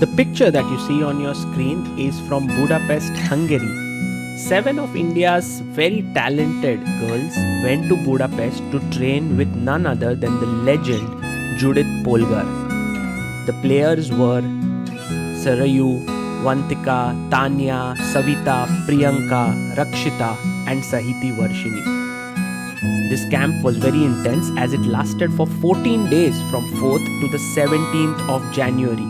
The picture that you see on your screen is from Budapest, Hungary. 7 of India's very talented girls went to Budapest to train with none other than the legend Judit Polgar. The players were Sarayu, Vantika, Tania, Savitha, Priyanka, Rakshitta and Sahithi Varshini. This camp was very intense as it lasted for 14 days from 4th to the 17th of January,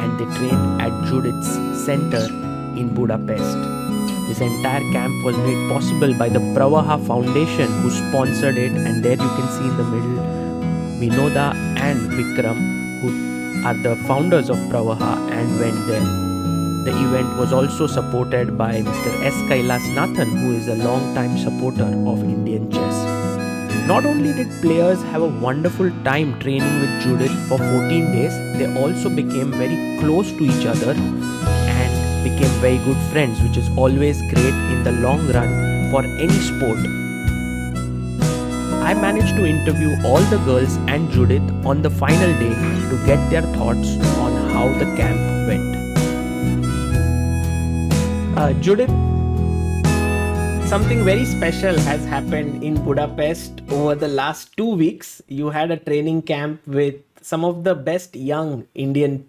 and they trained at Judit's center in Budapest. This entire camp was made possible by the Pravaha Foundation, who sponsored it, and there you can see in the middle Vinoda and Vikram, who are the founders of Pravaha and went there. The event was also supported by Mr. S. Kailas Nathan, who is a long-time supporter of Indian chess. Not only did players have a wonderful time training with Judit for 14 days, they also became very close to each other and became very good friends, which is always great in the long run for any sport. I managed to interview all the girls and Judit on the final day to get their thoughts on how the camp went. Judit, something very special has happened in Budapest over the last 2 weeks. You had a training camp with some of the best young Indian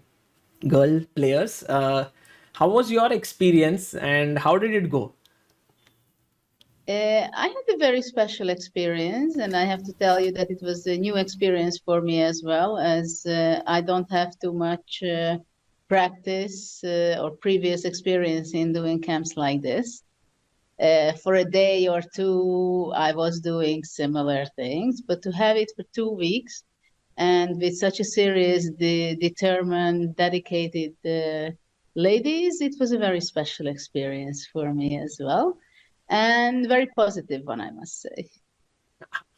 girl players. How was your experience and how did it go? I had a very special experience, and I have to tell you that it was a new experience for me as well, as I don't have too much practice or previous experience in doing camps like this. For a day or two, I was doing similar things, but to have it for 2 weeks and with such a serious, determined, dedicated ladies, it was a very special experience for me as well, and very positive one, I must say.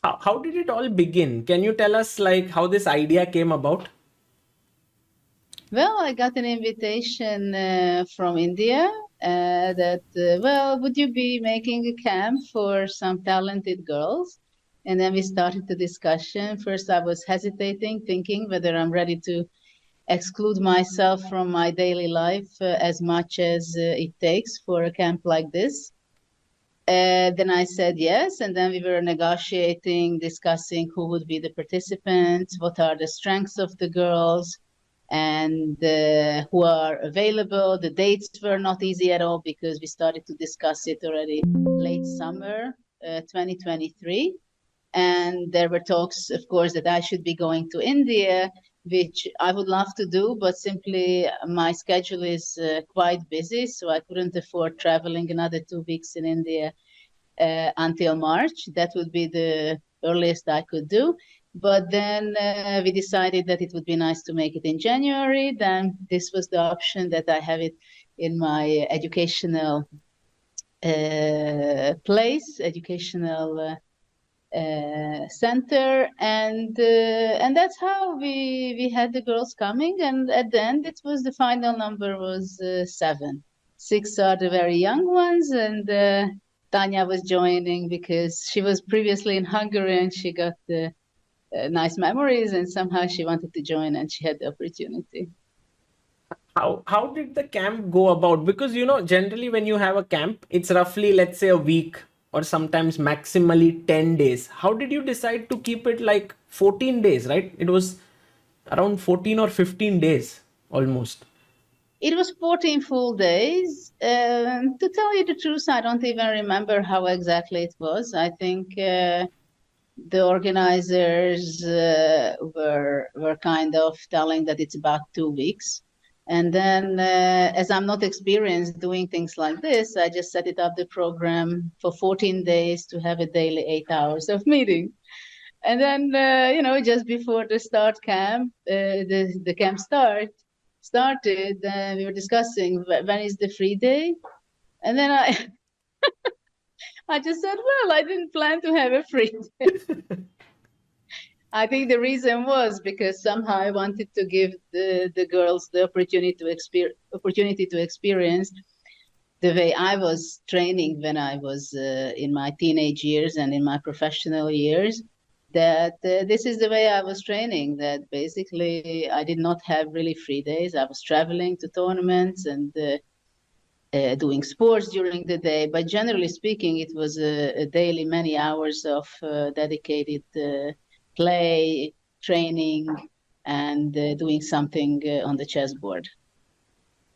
How did it all begin? Can you tell us how this idea came about? Well, I got an invitation from India that, would you be making a camp for some talented girls? And then we started the discussion. First, I was hesitating, thinking whether I'm ready to exclude myself from my daily life as much as it takes for a camp like this. Then I said yes, and then we were negotiating, discussing who would be the participants, what are the strengths of the girls, and who are available. The dates were not easy at all because we started to discuss it already late summer 2023. And there were talks, of course, that I should be going to India, which I would love to do, but simply my schedule is quite busy, so I couldn't afford traveling another 2 weeks in India until March. That would be the earliest I could do. But then we decided that it would be nice to make it in January. Then this was the option that I have it in my educational place, educational center, and that's how we had the girls coming. And at the end, it was the final number was 7. 6 are the very young ones, and Tania was joining because she was previously in Hungary and she got the nice memories, and somehow she wanted to join and she had the opportunity. How did the camp go about? Because generally when you have a camp, it's roughly, let's say, a week or sometimes maximally 10 days. How did you decide to keep it 14 days, right? It was around 14 or 15 days almost. It was 14 full days. To tell you the truth, I don't even remember how exactly it was. I think the organizers were kind of telling that it's about 2 weeks. And then as I'm not experienced doing things like this, I just set it up the program for 14 days to have a daily 8 hours of meeting. And then, just before the start camp, the camp started, we were discussing when is the free day. And then I just said, well, I didn't plan to have a free day. I think the reason was because somehow I wanted to give the girls the opportunity to experience the way I was training when I was in my teenage years and in my professional years. that this is the way I was training, that basically I did not have really free days. I was traveling to tournaments and doing sports during the day, but generally speaking, it was a daily many hours of dedicated play, training, and doing something on the chessboard.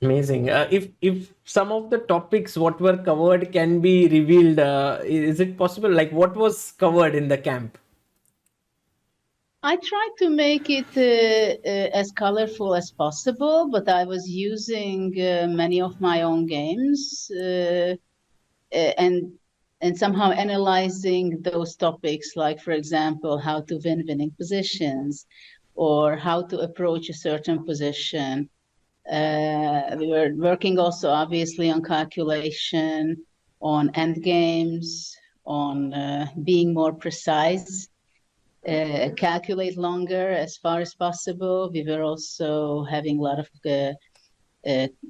Amazing. If some of the topics what were covered can be revealed, is it possible? Like what was covered in the camp? I tried to make it as colorful as possible, but I was using many of my own games and somehow analyzing those topics, like, for example, how to win winning positions or how to approach a certain position. We were working also, obviously, on calculation, on end games, on being more precise. Calculate longer as far as possible. We were also having a lot of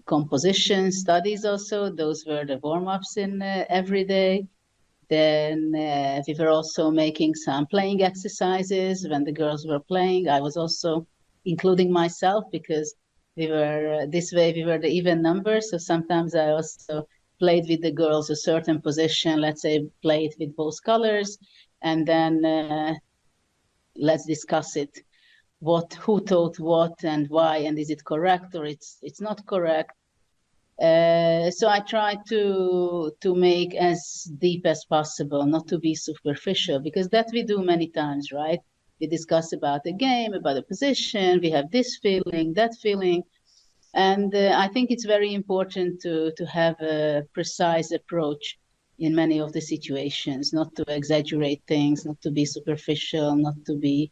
composition studies also. Those were the warm-ups in every day. Then we were also making some playing exercises when the girls were playing. I was also including myself because we were this way, we were the even number. So sometimes I also played with the girls a certain position, let's say played with both colors, and then let's discuss it. Who taught what and why, and is it correct or it's not correct? So I try to make as deep as possible, not to be superficial, because that we do many times, right? We discuss about the game, about the position, we have this feeling, that feeling. And I think it's very important to have a precise approach in many of the situations, not to exaggerate things, not to be superficial, not to be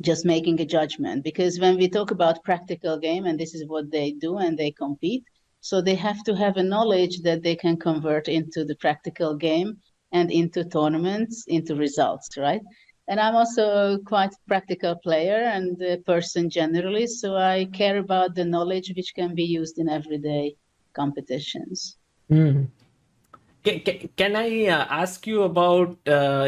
just making a judgment. Because when we talk about practical game, and this is what they do and they compete, so they have to have a knowledge that they can convert into the practical game and into tournaments, into results, right? And I'm also quite practical player and a person generally, so I care about the knowledge which can be used in everyday competitions. Can I ask you about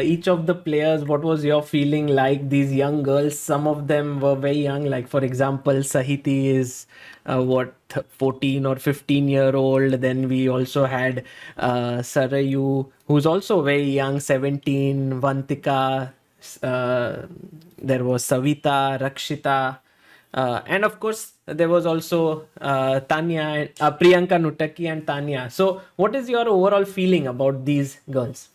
each of the players? What was your feeling like? These young girls, some of them were very young. Like, for example, Sahithi is 14 or 15-year-old. Then we also had Sarayu, who's also very young, 17, Vantika, there was Savitha, Rakshita. And of course, there was also Tania, Priyanka Nutakki and Tania. So, what is your overall feeling about these girls?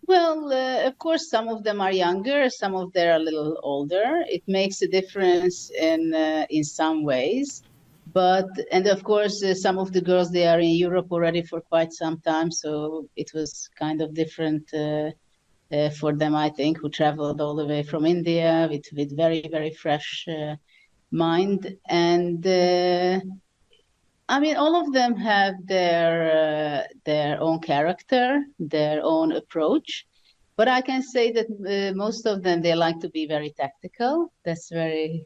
Well, of course, some of them are younger, some of them are a little older. It makes a difference in some ways. And of course, some of the girls, they are in Europe already for quite some time. So it was kind of different for them, I think, who traveled all the way from India with very, very fresh mind. And I mean, all of them have their own character, their own approach. But I can say that most of them, they like to be very tactical. That's very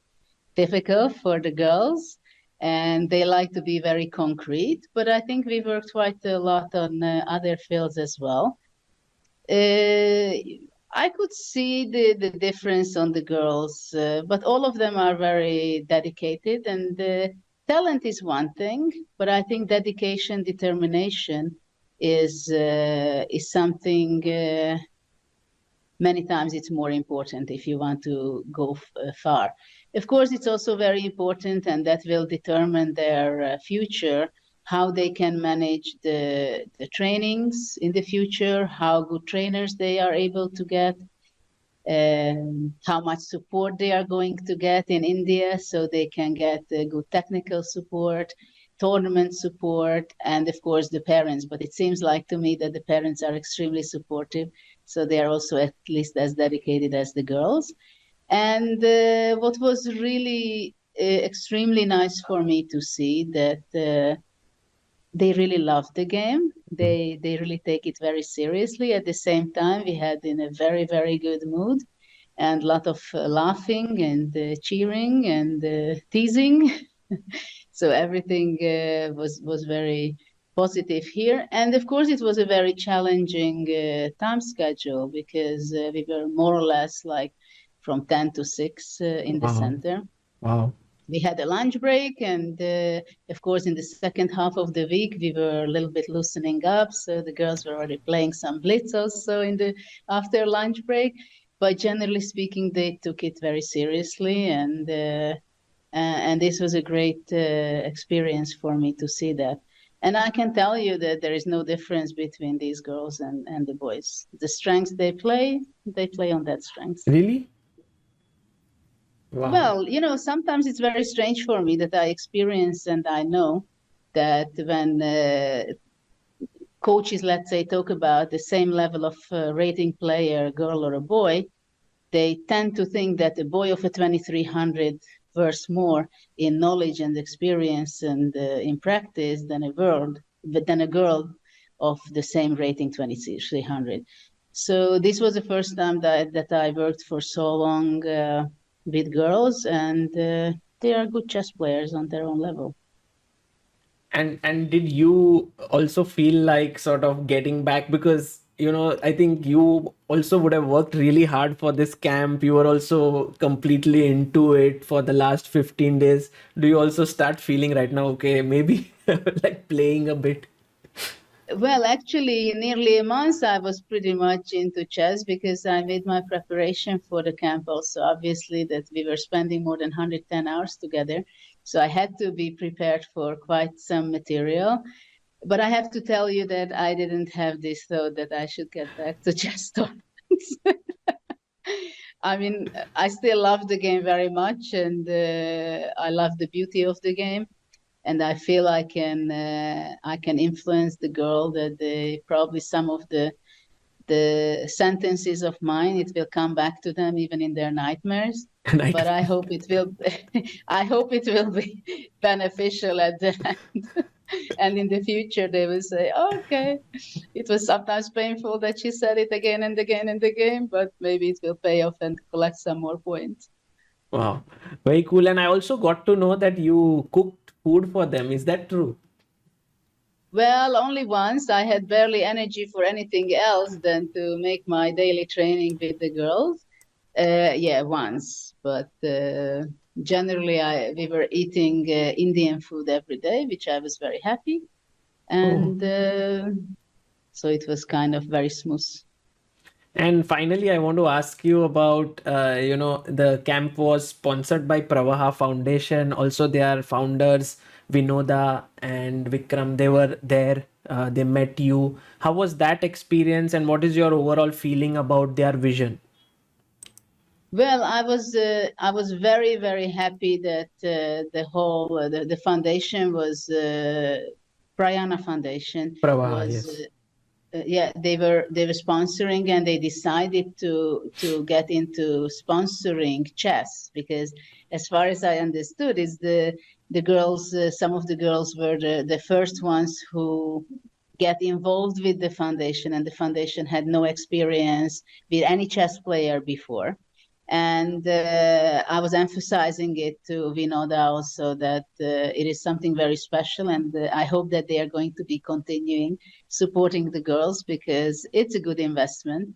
difficult for the girls. And they like to be very concrete. But I think we worked quite a lot on other fields as well. I could see the difference on the girls, but all of them are very dedicated, and talent is one thing, but I think dedication, determination is something many times it's more important if you want to go far. Of course, it's also very important, and that will determine their future, how they can manage the trainings in the future, how good trainers they are able to get, how much support they are going to get in India so they can get good technical support, tournament support, and of course the parents. But it seems like to me that the parents are extremely supportive, so they are also at least as dedicated as the girls. And what was really extremely nice for me to see that they really love the game. They really take it very seriously. At the same time, we had in a very, very good mood and a lot of laughing and cheering and teasing. So everything was very positive here. And of course, it was a very challenging time schedule because we were more or less like from 10 to 6 in the center. Wow. We had a lunch break, and of course, in the second half of the week, we were a little bit loosening up. So the girls were already playing some blitz also in the after lunch break. But generally speaking, they took it very seriously, and this was a great experience for me to see that. And I can tell you that there is no difference between these girls and the boys. The strengths they play on that strength. Really? Wow. Well, sometimes it's very strange for me that I experience and I know that when coaches, let's say, talk about the same level of rating player, a girl or a boy, they tend to think that a boy of a 2300 verse more in knowledge and experience and in practice than a girl of the same rating 2300. So this was the first time that I worked for so long with girls, and they are good chess players on their own level. And did you also feel like sort of getting back, because I think you also would have worked really hard for this camp. You were also completely into it for the last 15 days. Do you also start feeling right now, okay, maybe like playing a bit? Well, actually, nearly a month I was pretty much into chess because I made my preparation for the camp also. Obviously, that we were spending more than 110 hours together. So I had to be prepared for quite some material. But I have to tell you that I didn't have this thought that I should get back to chess tournaments. I mean, I still love the game very much, and I love the beauty of the game. And I feel I can influence the girl that probably some of the sentences of mine, it will come back to them even in their nightmares. But I hope it will I hope it will be beneficial at the end. And in the future they will say, okay, it was sometimes painful that she said it again and again and again, but maybe it will pay off and collect some more points. Wow, very cool. And I also got to know that you cooked food for them. Is that true? Well, only once. I had barely energy for anything else than to make my daily training with the girls. Yeah, once. But generally, we were eating Indian food every day, which I was very happy. And so it was kind of very smooth. And finally, I want to ask you about, the camp was sponsored by Pravaha Foundation. Also, their founders, Vinoda and Vikram, they were there. They met you. How was that experience, and what is your overall feeling about their vision? Well, I was very, very happy that the whole the foundation was Prayana Foundation Pravaha, was yes. yeah, they were sponsoring, and they decided to get into sponsoring chess because, as far as I understood, is the girls, some of the girls were the first ones who get involved with the foundation, and the foundation had no experience with any chess player before. And I was emphasizing it to Vinoda also that it is something very special, and I hope that they are going to be continuing supporting the girls because it's a good investment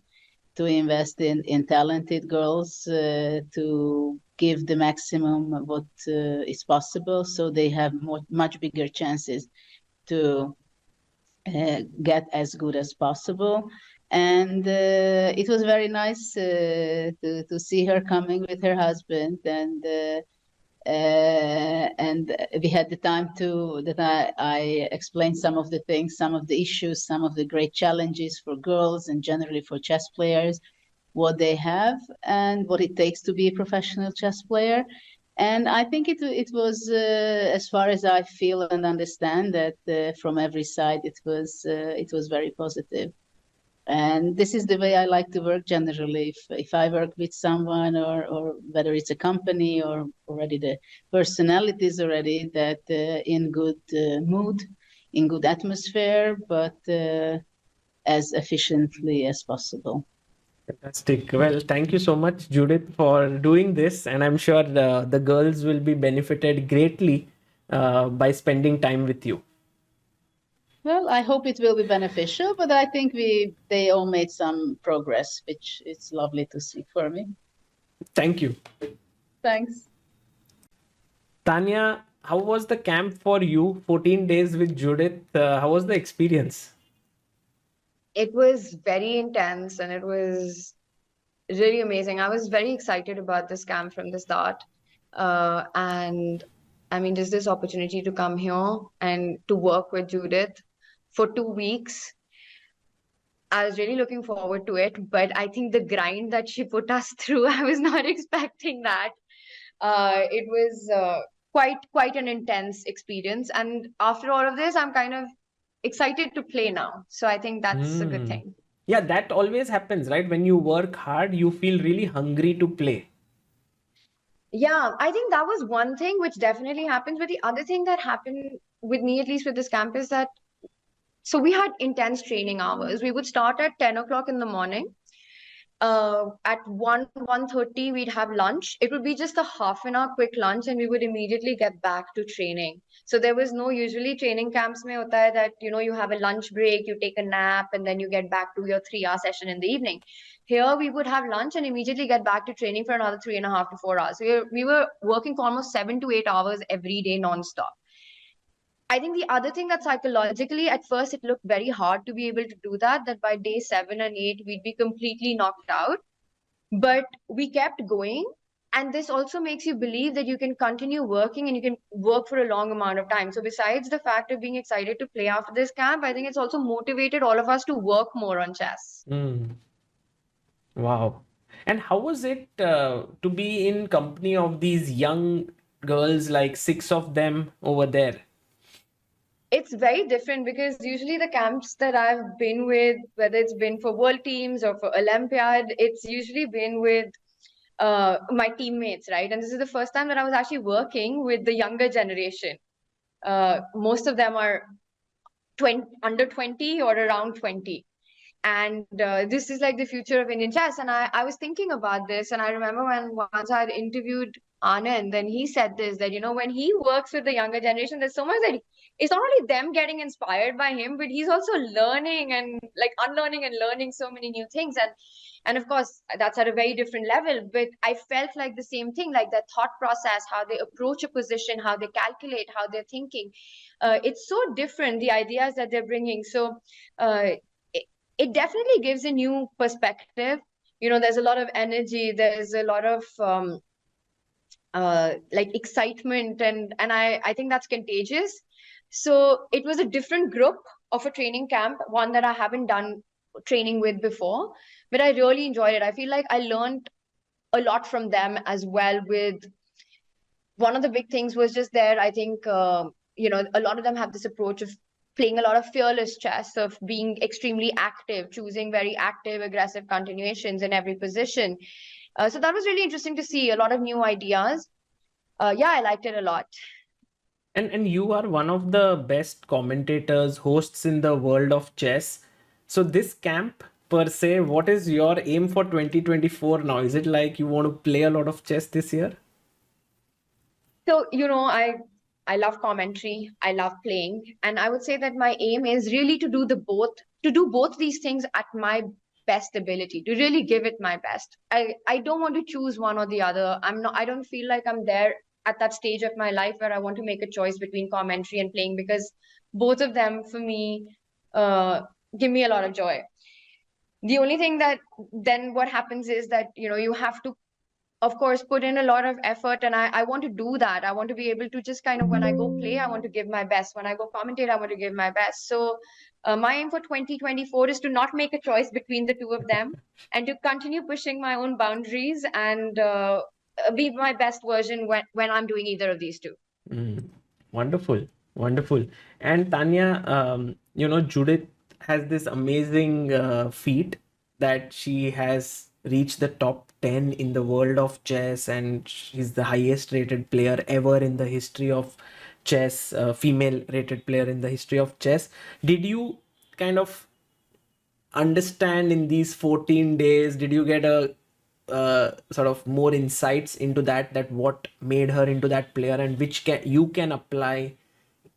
to invest in talented girls to give the maximum of what is possible so they have much bigger chances to get as good as possible. And it was very nice to see her coming with her husband, and we had the time I explained some of the things, some of the issues, some of the great challenges for girls and generally for chess players, what they have and what it takes to be a professional chess player. And I think it was, as far as I feel and understand, that from every side it was very positive. And this is the way I like to work generally. If I work with someone, or whether it's a company or already the personalities already that in good mood, in good atmosphere, but as efficiently as possible. Fantastic. Well, thank you so much, Judith, for doing this. And I'm sure the girls will be benefited greatly by spending time with you. Well, I hope it will be beneficial, but I think they all made some progress, which is lovely to see for me. Thank you. Thanks. Tanya, how was the camp for you? 14 days with Judith. How was the experience? It was very intense and it was really amazing. I was very excited about this camp from the start. And I mean, just this opportunity to come here and to work with Judith for 2 weeks. I was really looking forward to it, but I think the grind that she put us through, I was not expecting that. It was quite an intense experience, and after all of this, I'm kind of excited to play now. So I think that's a good thing. Yeah, that always happens, right? When you work hard, you feel really hungry to play. Yeah, I think that was one thing which definitely happens. But the other thing that happened with me, at least with this camp, is that so we had intense training hours. We would start at 10 o'clock in the morning. At 1:30 we'd have lunch. It would be just a half an hour quick lunch, and we would immediately get back to training. So there was no, usually training camps mein hota hai that you have a lunch break, you take a nap, and then you get back to your 3 hour session in the evening. Here we would have lunch and immediately get back to training for another 3.5 to 4 hours. So we were working for almost 7 to 8 hours every day non-stop. I think the other thing that psychologically, at first, it looked very hard to be able to do that, that by day 7 and 8, we'd be completely knocked out. But we kept going. And this also makes you believe that you can continue working and you can work for a long amount of time. So besides the fact of being excited to play after this camp, I think it's also motivated all of us to work more on chess. Wow. And how was it to be in company of these young girls, like 6 of them over there? It's very different because usually the camps that I've been with, whether it's been for world teams or for Olympiad, it's usually been with my teammates, right? And this is the first time that I was actually working with the younger generation. Most of them are under 20 or around 20. And this is like the future of Indian chess. And I was thinking about this, and I remember when once I had interviewed Anand, and he said this, that when he works with the younger generation, there's so much that it's not only them getting inspired by him, but he's also learning and like unlearning and learning so many new things. And of course, that's at a very different level. But I felt like the same thing, like their thought process, how they approach a position, how they calculate, how they're thinking. It's so different, the ideas that they're bringing. So it definitely gives a new perspective. There's a lot of energy, there's a lot of like excitement, and I think that's contagious. So it was a different group of a training camp, one that I haven't done training with before, but I really enjoyed it. I feel like I learned a lot from them as well. With one of the big things was just there, I think a lot of them have this approach of playing a lot of fearless chess, of being extremely active, choosing very active, aggressive continuations in every position. So that was really interesting to see a lot of new ideas. Yeah, I liked it a lot. And you are one of the best commentators, hosts in the world of chess. So this camp per se, what is your aim for 2024 now? Is it like you want to play a lot of chess this year? So, I love commentary, I love playing, and I would say that my aim is really to do both these things at my best ability, to really give it my best. I don't want to choose one or the other. I don't feel like I'm there at that stage of my life where I want to make a choice between commentary and playing, because both of them for me give me a lot of joy. The only thing that then what happens is that you have to, of course, put in a lot of effort, and I want to do that. I want to be able to just kind of, when I go play, I want to give my best. When I go commentate, I want to give my best. So my aim for 2024 is to not make a choice between the two of them and to continue pushing my own boundaries and be my best version when I'm doing either of these two. Wonderful, wonderful. And Tanya, Judith has this amazing feat that she has reached the top 10 in the world of chess, and she's the highest rated player ever in the history of chess, female rated player in the history of chess. Did you kind of understand in these 14 days, did you get a sort of more insights into that what made her into that player, and which you can apply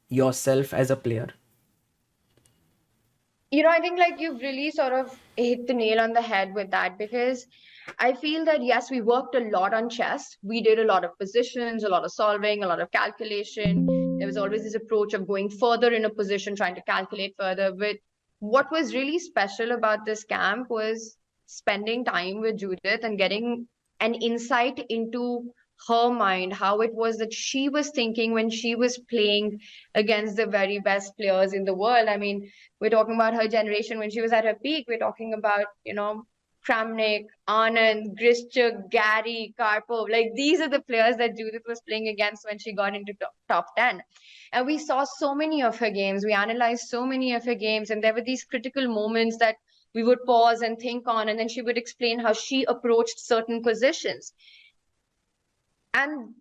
yourself as a player? I think like you've really sort of hit the nail on the head with that, because I feel that yes, we worked a lot on chess. We did a lot of positions, a lot of solving, a lot of calculation. There was always this approach of going further in a position, trying to calculate further. But what was really special about this camp was spending time with Judith and getting an insight into her mind, how it was that she was thinking when she was playing against the very best players in the world. I mean, we're talking about her generation when she was at her peak. We're talking about, Kramnik, Anand, Grishchuk, Gary, Karpov. Like these are the players that Judith was playing against when she got into top 10. And we saw so many of her games. We analyzed so many of her games. And there were these critical moments that we would pause and think on. And then she would explain how she approached certain positions. And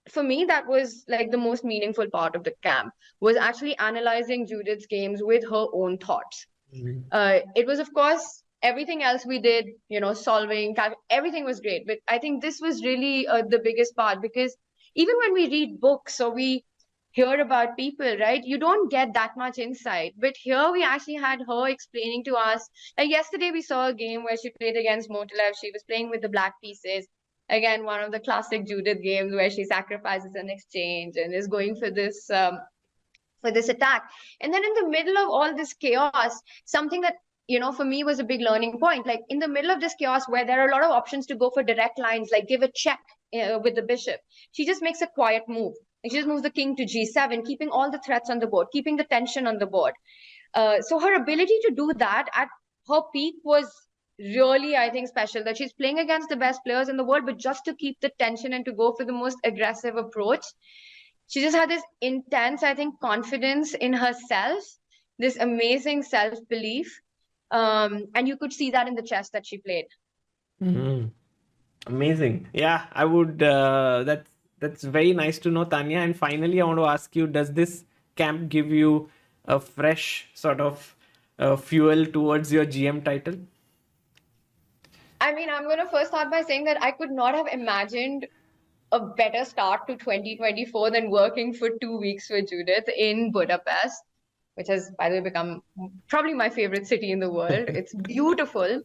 for me, that was like the most meaningful part of the camp, was actually analyzing Judith's games with her own thoughts. It was, of course, everything else we did, solving, everything was great. But I think this was really the biggest part, because even when we read books or we hear about people, right, you don't get that much insight. But here we actually had her explaining to us. Like yesterday, we saw a game where she played against Motilev. She was playing with the black pieces. Again, one of the classic Judith games where she sacrifices an exchange and is going for this attack. And then in the middle of all this chaos, something that for me was a big learning point. Like in the middle of this chaos where there are a lot of options to go for direct lines, like give a check with the bishop, she just makes a quiet move. Like she just moves the king to g7, keeping all the threats on the board, keeping the tension on the board. So her ability to do that at her peak was really, I think, special, that she's playing against the best players in the world, but just to keep the tension and to go for the most aggressive approach. She just had this intense, I think, confidence in herself, this amazing self-belief. And you could see that in the chess that she played. Mm-hmm. Amazing. Yeah, I would, that's very nice to know, Tanya. And finally, I want to ask you, does this camp give you a fresh sort of fuel towards your GM title? I mean, I'm going to first start by saying that I could not have imagined a better start to 2024 than working for 2 weeks with Judith in Budapest, which has, by the way, become probably my favorite city in the world. It's beautiful.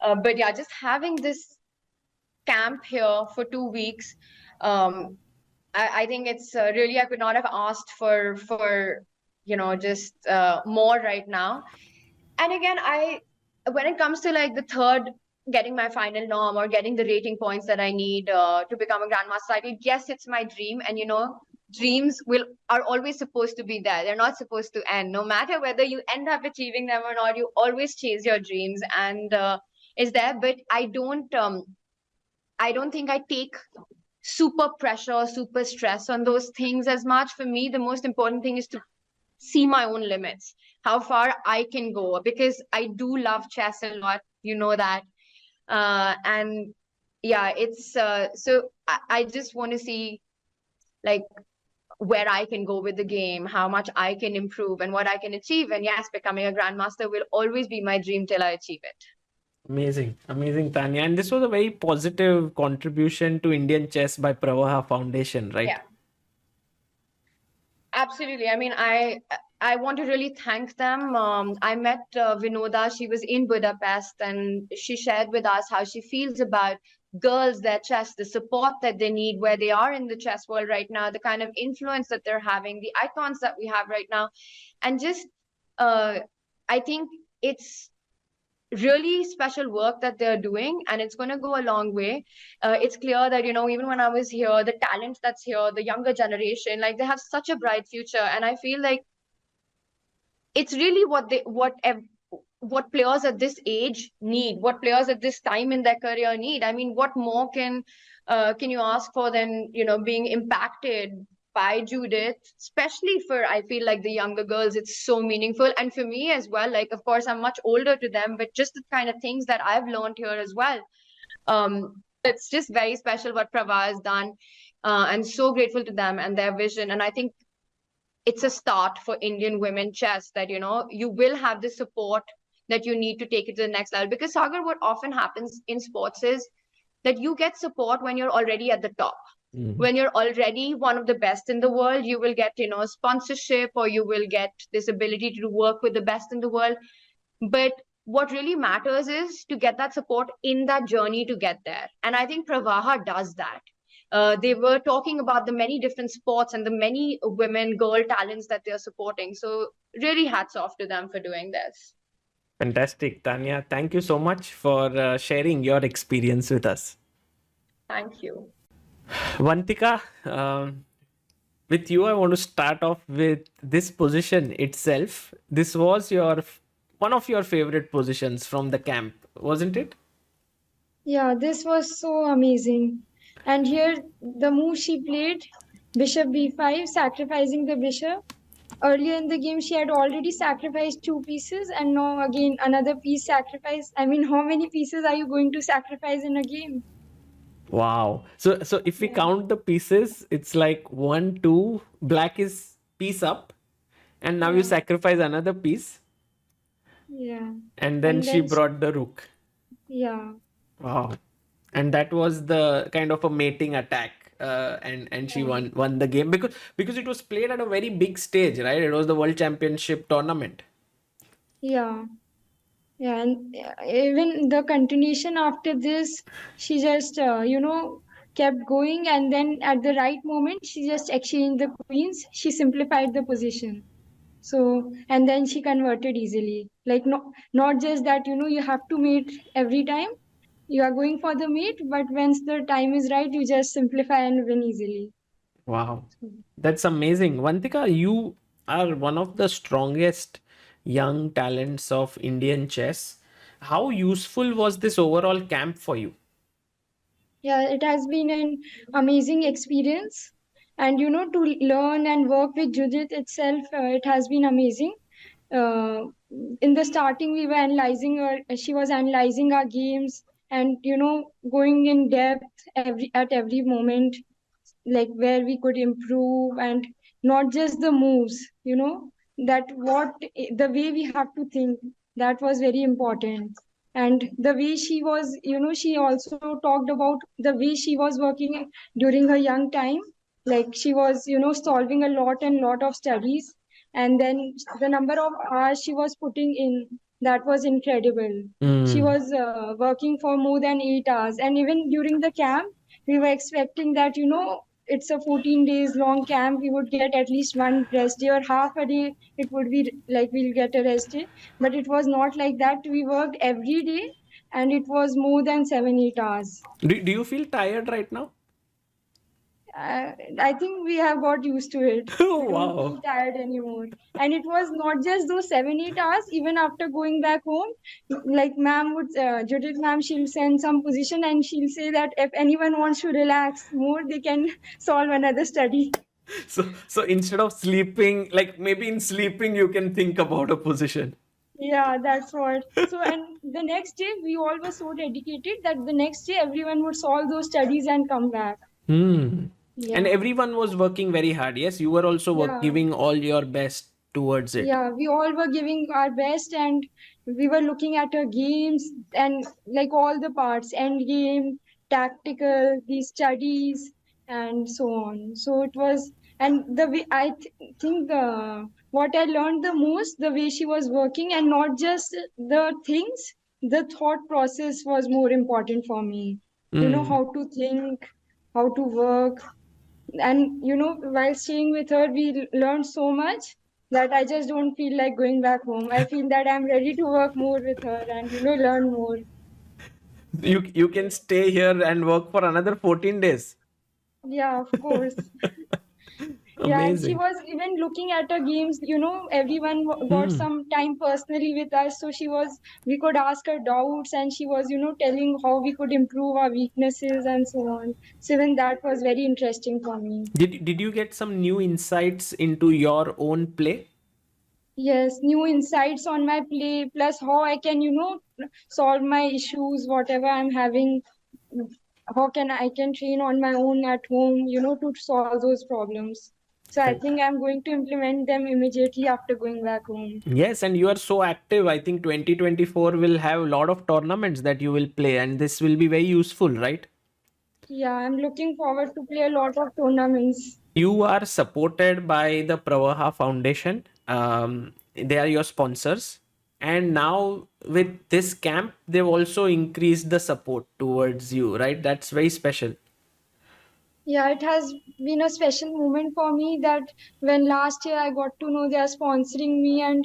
But yeah, just having this camp here for 2 weeks, I think it's really, I could not have asked for just more right now. And again, when it comes to like the third, getting my final norm or getting the rating points that I need to become a grandmaster title, yes, it's my dream. And dreams are always supposed to be there. They're not supposed to end. No matter whether you end up achieving them or not, you always chase your dreams, and is there. But I don't think I take super pressure, super stress on those things as much. For me, the most important thing is to see my own limits, how far I can go, because I do love chess a lot, that. And yeah, it's so I just want to see like where I can go with the game, how much I can improve and what I can achieve. And yes, becoming a grandmaster will always be my dream till I achieve it. Amazing, amazing, Tanya. And this was a very positive contribution to Indian chess by Pravaha Foundation, right? Yeah. Absolutely. I mean, I want to really thank them. I met Vinoda. She was in Budapest, and she shared with us how she feels about girls, their chess, the support that they need, where they are in the chess world right now, the kind of influence that they're having, the icons that we have right now. And just, I think it's really special work that they're doing, and it's going to go a long way. It's clear that even when I was here, the talent that's here, the younger generation, like they have such a bright future. And I feel like it's really what players at this age need, what players at this time in their career need. I mean, what more can you ask for than being impacted by Judith, especially for, I feel like, the younger girls. It's so meaningful. And for me as well, like, of course, I'm much older to them, but just the kind of things that I've learned here as well. It's just very special what Pravaha has done, and so grateful to them and their vision. And I think it's a start for Indian women chess, that, you will have the support that you need to take it to the next level. Because, Sagar, what often happens in sports is that you get support when you're already at the top. When you're already one of the best in the world, you will get, sponsorship, or you will get this ability to work with the best in the world. But what really matters is to get that support in that journey to get there. And I think Pravaha does that. They were talking about the many different sports and the many women, girl talents that they're supporting. So really hats off to them for doing this. Fantastic, Tanya. Thank you so much for sharing your experience with us. Thank you. Vantika, with you, I want to start off with this position itself. This was one of your favorite positions from the camp, wasn't it? Yeah, this was so amazing. And here, the move she played, bishop b5, sacrificing the bishop. Earlier in the game, she had already sacrificed 2 pieces, and now again another piece sacrifice. I mean, how many pieces are you going to sacrifice in a game? Wow. So if we count the pieces, it's like 1, 2, black is piece up, and now you sacrifice another piece. Yeah. And then she brought the rook. Yeah. Wow. And that was the kind of a mating attack. And she won the game because it was played at a very big stage, right? It was the World Championship tournament. Yeah. Yeah, and even the continuation after this, she just, kept going, and then at the right moment, she just exchanged the queens. She simplified the position. So, and then she converted easily. Like, not just that, you have to mate every time. You are going for the mate, but once the time is right, you just simplify and win easily. Wow. That's amazing. Vantika, you are one of the strongest young talents of Indian chess. How useful was this overall camp for you? Yeah, it has been an amazing experience. And, to learn and work with Judith itself, it has been amazing. In the starting, we were analyzing she was analyzing our games and, going in depth at every moment, like where we could improve, and not just the moves, that the way we have to think, that was very important. And the way she was, she also talked about the way she was working during her young time. Like she was, solving a lot of studies, and then the number of hours she was putting in, that was incredible. She was working for more than 8 hours, and even during the camp we were expecting that, it's a 14 days long camp, we would get at least one rest day or half a day. It would be like we'll get a rest day, but it was not like that. We worked every day, and it was more than 7-8 hours. Do you feel tired right now? I think we have got used to it. Oh, We don't feel tired anymore. And it was not just those 7-8 hours. Even after going back home, like Judith ma'am, she'll send some position and she'll say that if anyone wants to relax more, they can solve another study. So instead of sleeping, like maybe in sleeping you can think about a position. Yeah, that's what. So, and the next day we all were so dedicated that the next day everyone would solve those studies and come back. Yeah. And everyone was working very hard. Yes, you were also giving all your best towards it. Yeah, we all were giving our best, and we were looking at our games and like all the parts, end game, tactical, the studies, and so on. So it was, and the way think what I learned the most, the way she was working, and not just the things, the thought process was more important for me. How to think, how to work. And while staying with her, we learned so much that I just don't feel like going back home. I feel that I'm ready to work more with her and learn more. You can stay here and work for another 14 days. Yeah, of course. Yeah, and she was even looking at her games, everyone got some time personally with us. So we could ask her doubts, and she was, telling how we could improve our weaknesses and so on. So even that was very interesting for me. Did you get some new insights into your own play? Yes, new insights on my play, plus how I can, solve my issues, whatever I'm having. How I can train on my own at home, to solve those problems. So I think I'm going to implement them immediately after going back home. Yes, and you are so active. I think 2024 will have a lot of tournaments that you will play, and this will be very useful, right? Yeah, I'm looking forward to play a lot of tournaments. You are supported by the Pravaha Foundation. They are your sponsors. And now with this camp, they've also increased the support towards you, right? That's very special. Yeah, it has been a special moment for me that when last year I got to know they are sponsoring me, and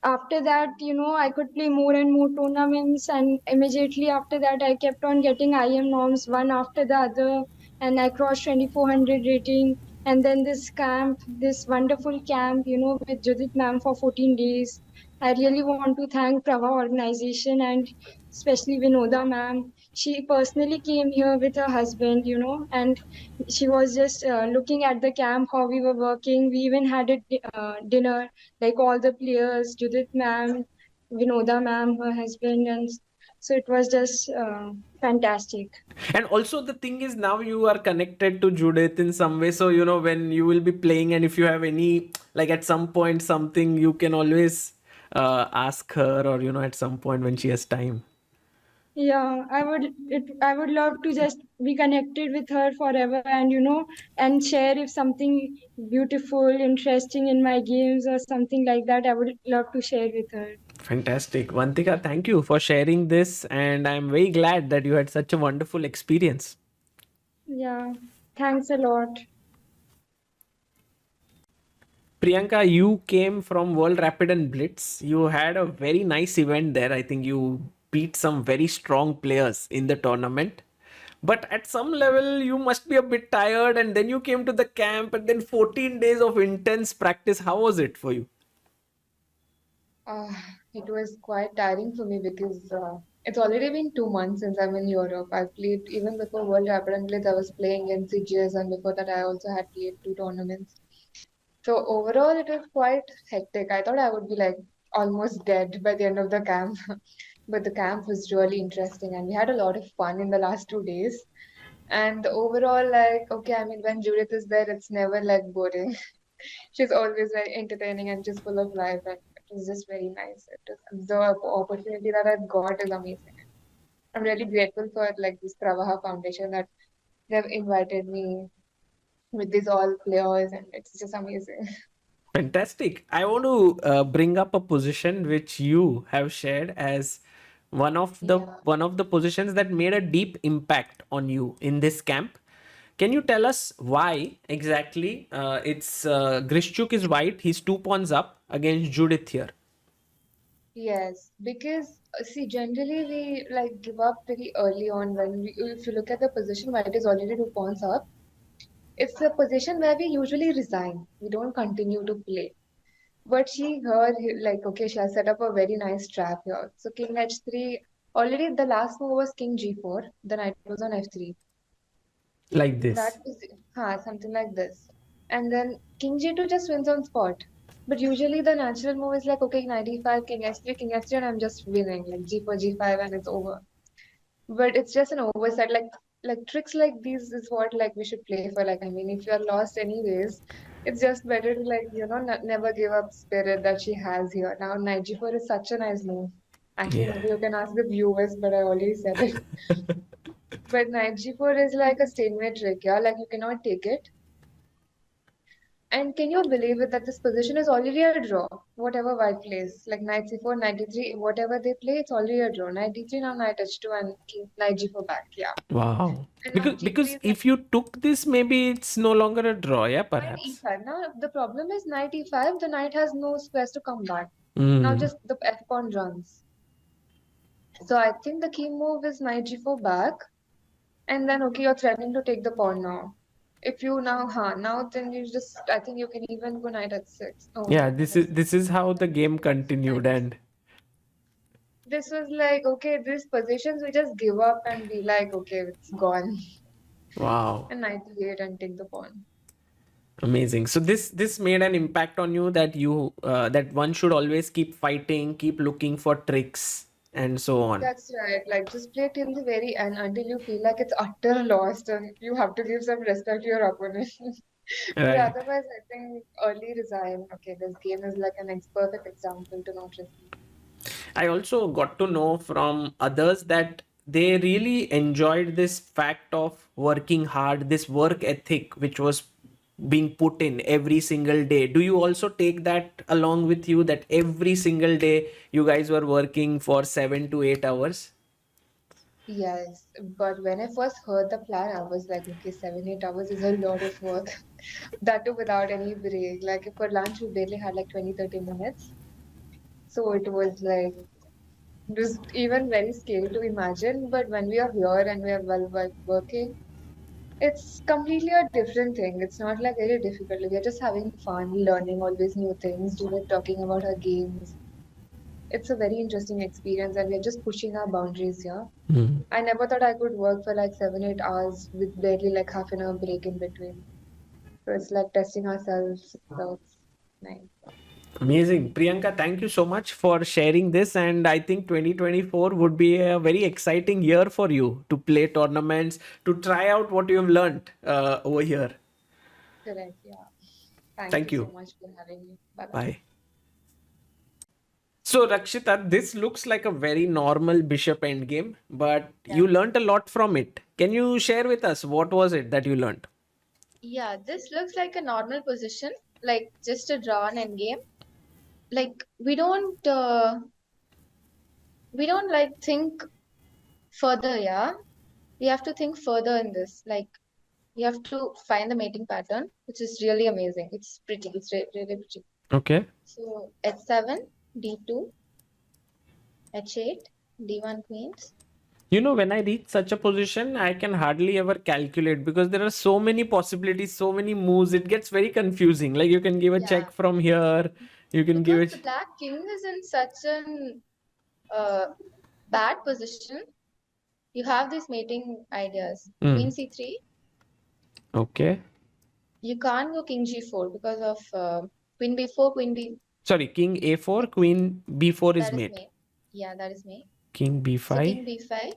after that, I could play more and more tournaments, and immediately after that, I kept on getting IM norms one after the other, and I crossed 2400 rating. And then this camp, this wonderful camp, with Judit ma'am for 14 days. I really want to thank Prava organization and especially Vinoda ma'am. She personally came here with her husband, and she was just looking at the camp, how we were working. We even had a dinner, like all the players, Judith ma'am, Vinoda ma'am, her husband, and so it was just fantastic. And also the thing is, now you are connected to Judith in some way. So, when you will be playing, and if you have any, like at some point, something, you can always ask her, or, at some point when she has time. Yeah, I would love to just be connected with her forever, and and share if something beautiful, interesting in my games or something like that. I would love to share with her. Fantastic. Vantika, thank you for sharing this. And I'm very glad that you had such a wonderful experience. Yeah, thanks a lot. Priyanka, you came from World Rapid and Blitz. You had a very nice event there. I think you beat some very strong players in the tournament. But at some level, you must be a bit tired. And then you came to the camp, and then 14 days of intense practice. How was it for you? Uh, it was quite tiring for me because it's already been 2 months since I'm in Europe. I've played even before World Rapid and Blitz, I was playing in CGS, and before that, I also had played 2 tournaments. So overall, it was quite hectic. I thought I would be like almost dead by the end of the camp, but the camp was really interesting, and we had a lot of fun in the last 2 days. And overall, like, okay, I mean, when Judith is there, it's never like boring. She's always very entertaining and just full of life, and it was just very nice. The opportunity that I got is amazing. I'm really grateful for like this Pravaha Foundation that they've invited me with these all players, and it's just amazing. Fantastic. I want to bring up a position which you have shared as Yeah. one of the positions that made a deep impact on you in this camp. Can you tell us why exactly? It's Grishchuk is white. He's 2 pawns up against Judith here. Yes, because see, generally we like give up very early on when if you look at the position, white is already 2 pawns up. It's a position where we usually resign. We don't continue to play. But she heard like okay, she has set up a very nice trap here. So King H3, already the last move was King G4. The knight was on F3. Like That this. was something like this. And then King G2 just wins on spot. But usually the natural move is like okay, knight E5, King S3, King S3, and I'm just winning like G4, G5, and it's over. But it's just an oversight. Like tricks like these is what like we should play for. Like I mean, if you're lost anyways, it's just better to like never give up spirit that she has here. Now knight G4 is such a nice move. Actually, Yeah. maybe you can ask the viewers, but I already said it. But knight G4 is like a stalemate trick, yeah. Like you cannot take it. And can you believe it that this position is already a draw? Whatever white plays, like knight c4, knight d3, whatever they play, it's already a draw. Knight d3, now knight h2, and knight g4 back. Yeah. Wow. And now Because g3 is like if you took this, maybe it's no longer a draw. Yeah, knight perhaps. e5. Now the problem is knight e5. The knight has no squares to come back. Now Mm. just the f pawn runs. So I think the key move is knight g4 back, and then okay, you're threatening to take the pawn now. If you now, now then you just, I think you can even go knight h6. Oh Yeah, no, knight h6. this is how the game Knight continued, h6. and This was like, okay, these positions we just give up and be like, okay, it's gone. wow. And 98 and take the pawn. Amazing. So this made an impact on you that that one should always keep fighting, keep looking for tricks, and so on. That's right. Like just play till the very end until you feel like it's utter lost and you have to give some respect to your opponent. But Right. otherwise, I think early resign. Okay, this game is like an perfect example to not resign. I also got to know from others that they really enjoyed this fact of working hard, this work ethic which was being put in every single day. Do you also take that along with you, that every single day you guys were working for 7 to 8 hours? Yes, but when I first heard the plan, I was like, okay, 7, 8 hours is a lot of work. That too without any break. Like for lunch, we barely had like 20, 30 minutes. So it was like, it was even very scary to imagine. But when we are here and we are working, it's completely a different thing. It's not like very difficult. We are just having fun, learning always new things, talking about our games. It's a very interesting experience, and we are just pushing our boundaries here. I never thought I could work for like 7, 8 hours with barely like half an hour break in between. So it's like testing ourselves. So it's nice. Amazing. Priyanka, thank you so much for sharing this. And I think 2024 would be a very exciting year for you to play tournaments, to try out what you've learned over here. Correct. Yeah. Thank you you. so much for having me. Bye bye. Bye. So, Rakshita, this looks like a very normal bishop endgame, but you learned a lot from it. Can you share with us what was it that you learned? Yeah, this looks like a normal position, like just a drawn endgame. Like we don't like think further, yeah. We have to think further in this. Like we have to find the mating pattern, which is really amazing. It's pretty. It's really pretty. Okay. So H7, D2, H8, D1 queens. You know, when I reach such a position, I can hardly ever calculate because there are so many possibilities, so many moves. It gets very confusing. Like you can give a check from here, you can give Because the it. black king is in such an bad position, you have these mating ideas. Queen C3, Okay. you can't go king G4 because of queen B4, queen B. Sorry, king A4, queen B4 is That is mate. mate. Yeah, that is mate. King So king B5. B5,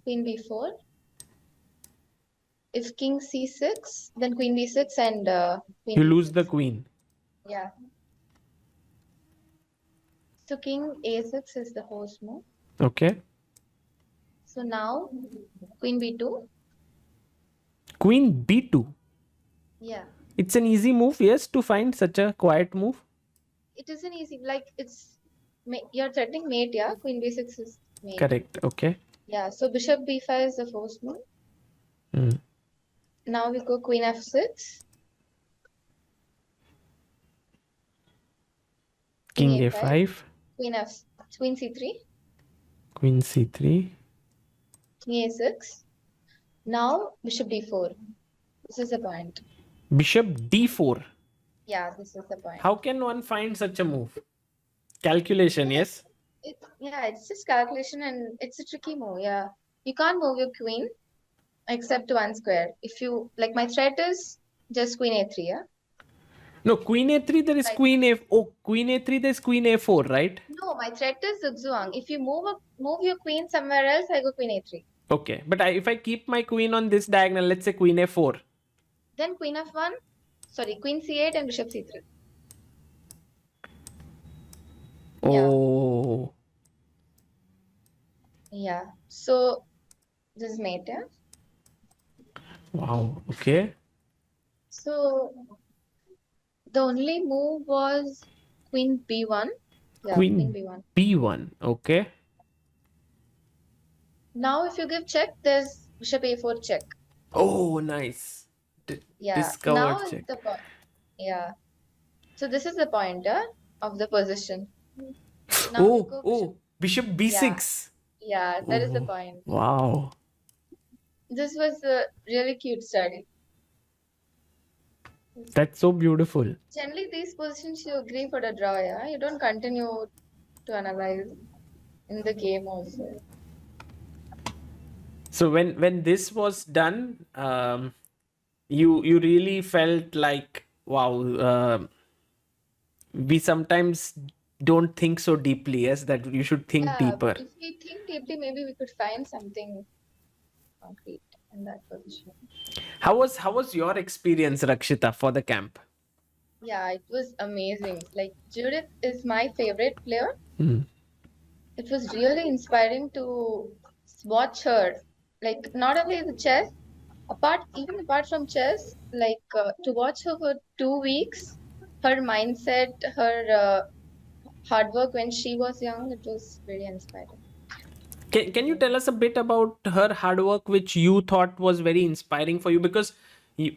queen B4. If king C6, then queen B6 and queen You B6. lose the queen. Yeah. So king A6 is the host move. Okay. So now queen B2. Queen B2. Yeah. It's an easy move, yes, to find such a quiet move. It isn't easy. Like you're threatening mate, yeah? Queen B6 is mate. Correct. Okay. Yeah. So bishop B5 is the first move. Now we go queen F6. King A5. Queen C3. Queen C3. King A6. Now bishop D4. This is the point. Bishop D4. Yeah, this is the point. How can one find such a move? Calculation, yes? It's just calculation and it's a tricky move. Yeah. You can't move your queen except one square. If you like, my threat is just queen A3, yeah? No, queen A3, there is queen A. Oh, queen A3, there is queen A4, right? No, my threat is zugzwang. If you move your queen somewhere else, I go queen A3. Okay, but if I keep my queen on this diagonal, let's say queen A4. Then queen F1, queen C8 and bishop C3. Oh. Yeah. So this is mate, yeah? Wow, okay. So the only move was queen B1. Yeah, Queen B1. B1, okay. Now if you give check, there's bishop A4 check. Oh, nice. Discovered now check. The point. Yeah. So this is the pointer of the position. Now bishop B6. Yeah, that is the point. Wow. This was a really cute study. That's so beautiful. Generally, these positions you agree for the draw, yeah? You don't continue to analyze in the game also. So when this was done, you really felt like, wow, we sometimes don't think so deeply, yes, that you should think deeper. If we think deeply, maybe we could find something concrete in that position. How was your experience, Rakshita, for the camp? Yeah, it was amazing. Like Judith is my favorite player. It was really inspiring to watch her, like not only the chess, even apart from chess, like to watch her for 2 weeks, her mindset, her hard work when she was young, it was very inspiring. Can you tell us a bit about her hard work, which you thought was very inspiring for you? Because you,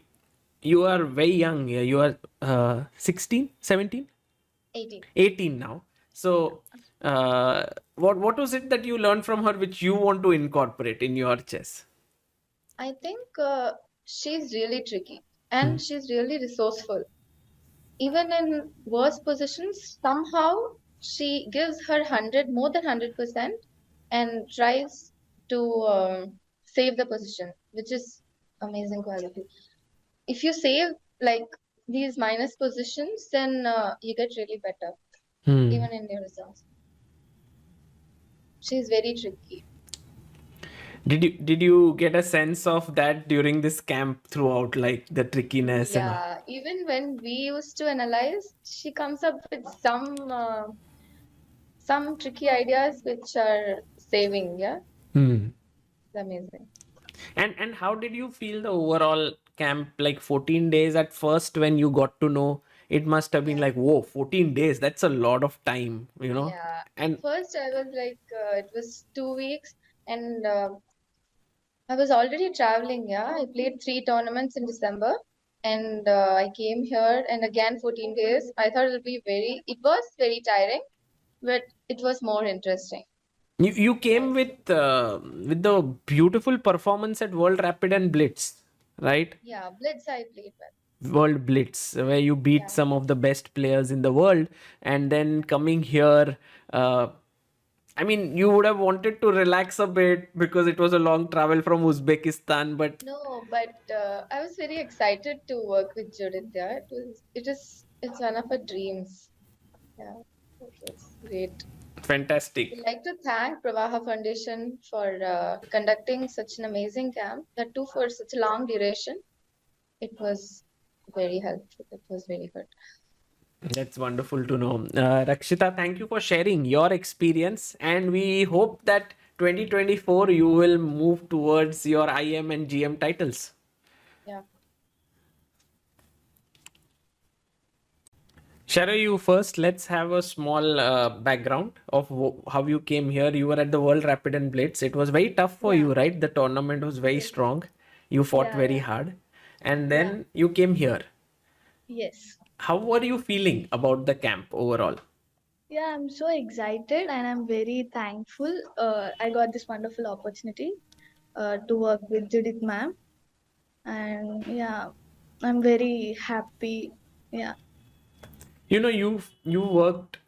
you are very young. Yeah, you are 16, 17, 18. 18 now. So, what was it that you learned from her which you want to incorporate in your chess? I think she's really tricky and she's really resourceful. Even in worse positions, somehow she gives her 100, more than 100%, and tries to save the position, which is amazing quality. If you save like these minus positions, then you get really better, even in your results. She's very tricky. Did you get a sense of that during this camp throughout, like the trickiness and all? Yeah, even when we used to analyze, she comes up with some tricky ideas which are saving. Yeah, it's amazing. And how did you feel the overall camp? Like 14 days at first when you got to know, it must have been like, whoa, 14 days, that's a lot of time, you know? Yeah, And first I was like, it was 2 weeks, and I was already traveling. Yeah, I played 3 tournaments in December, and I came here, and again 14 days. I thought it was very tiring, but it was more interesting. you came with the beautiful performance at World Rapid and Blitz, right? Yeah, Blitz I played well. World Blitz, where you beat Yeah. some of the best players in the world, and then coming here, uh, I mean, you would have wanted to relax a bit because it was a long travel from Uzbekistan, but No, but I was very excited to work with Judit. Yeah, it's one of our dreams. Yeah, it was great. fantastic. I'd like to thank Pravaha Foundation for conducting such an amazing camp, that too for such a long duration. It was very helpful. It was very good. That's wonderful to know. Rakshita, thank you for sharing your experience, and we hope that 2024 you will move towards your IM and GM titles. Yeah. Sharayu, first, let's have a small background of how you came here. You were at the World Rapid and Blitz. It was very tough for you, right? The tournament was very strong. You fought very hard. And then you came here. Yes. How were you feeling about the camp overall? Yeah, I'm so excited and I'm very thankful. I got this wonderful opportunity to work with Judith ma'am. And yeah, I'm very happy. Yeah. You know, you worked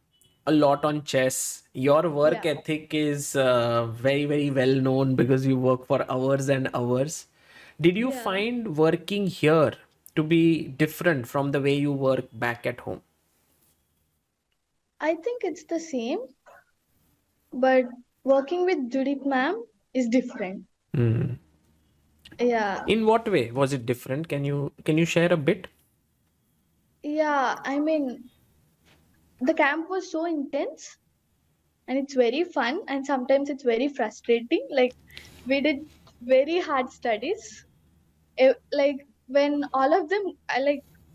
a lot on chess. Your work Yeah. ethic is very, very well known because you work for hours and hours. Did you Yeah. find working here to be different from the way you work back at home? I think it's the same, but working with Judith ma'am is different. Yeah. In what way was it different? Can you share a bit? Yeah, I mean, the camp was so intense and it's very fun and sometimes it's very frustrating. Like we did very hard studies. Like when all of them,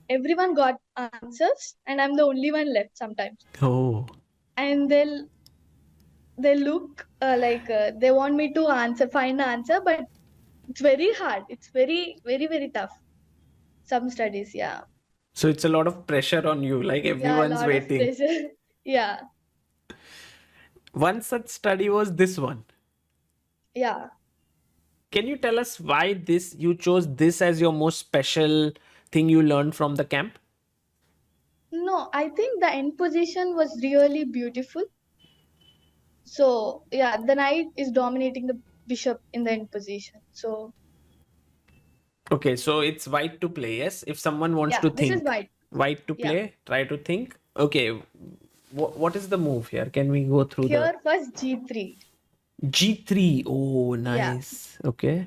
everyone got answers and I'm the only one left sometimes. Oh. And they look they want me to find the answer, but it's very hard. It's very, very, very tough. Some studies, yeah. So it's a lot of pressure on you, like Yeah, a everyone's lot of waiting. pressure. Yeah, One such study was this one. yeah. Can you tell us why you chose this as your most special thing you learned from the camp? No, I think the end position was really beautiful. So yeah, the knight is dominating the bishop in the end position. So Okay, so it's white to play, yes? If someone wants yeah, to this is think, white. white to Yeah. play, try to think. Okay, what is the move here? Can we go through Here first G3. the G3? Oh, Yeah. nice. Okay.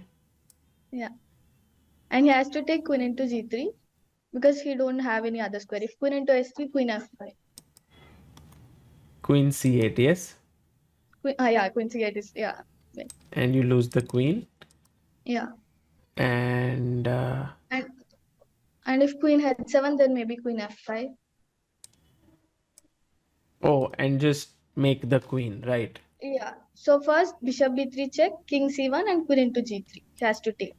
Yeah. And he has to take queen into G3 because he don't have any other square. If queen into S3, queen F5. Queen C8, yes? Yeah, queen C8 is, yeah. win. And you lose the queen. Yeah. And And if queen h7, then maybe queen f5. and just make the queen, right? Yeah. So first bishop b3 check, king c1, and queen into g3. He has to take.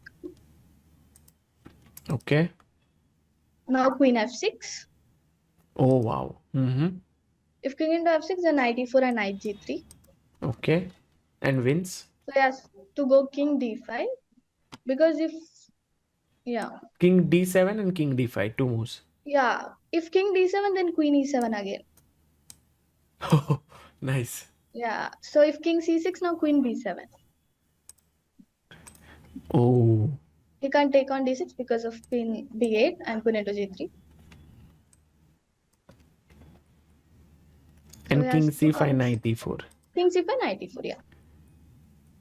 Okay. Now queen f6. Oh, wow. If king into f6, then knight e4 and knight g3. Okay. And wins. So he has to go king d5 because King d7 and king d5, two moves. if king d7, then queen e7 again. Oh, nice. Yeah. So if king c6, now queen b7. Oh, He can't take on d6 because of queen b8 and queen into g3. and he king has to c5, out- knight e4. King c5, knight e4. Yeah.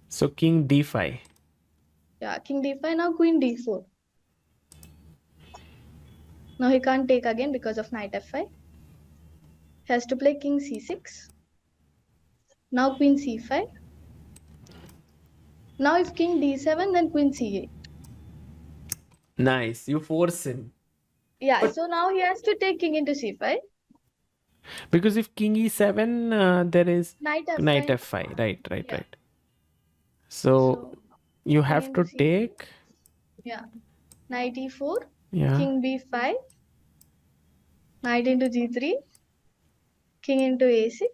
So king d5. Yeah. King d5. Now queen d4. Now he can't take again because of knight f5. He has to play king c6. Now queen c5. Now if king d7, then queen c8. Nice. You force him. Yeah. So now he has to take king into c5. Because if king e7, there is Knight f5. knight f5. Right. Yeah. So you have king to into c5. take. Yeah. Knight e4. Yeah. King b5. Knight into g3. King into a6.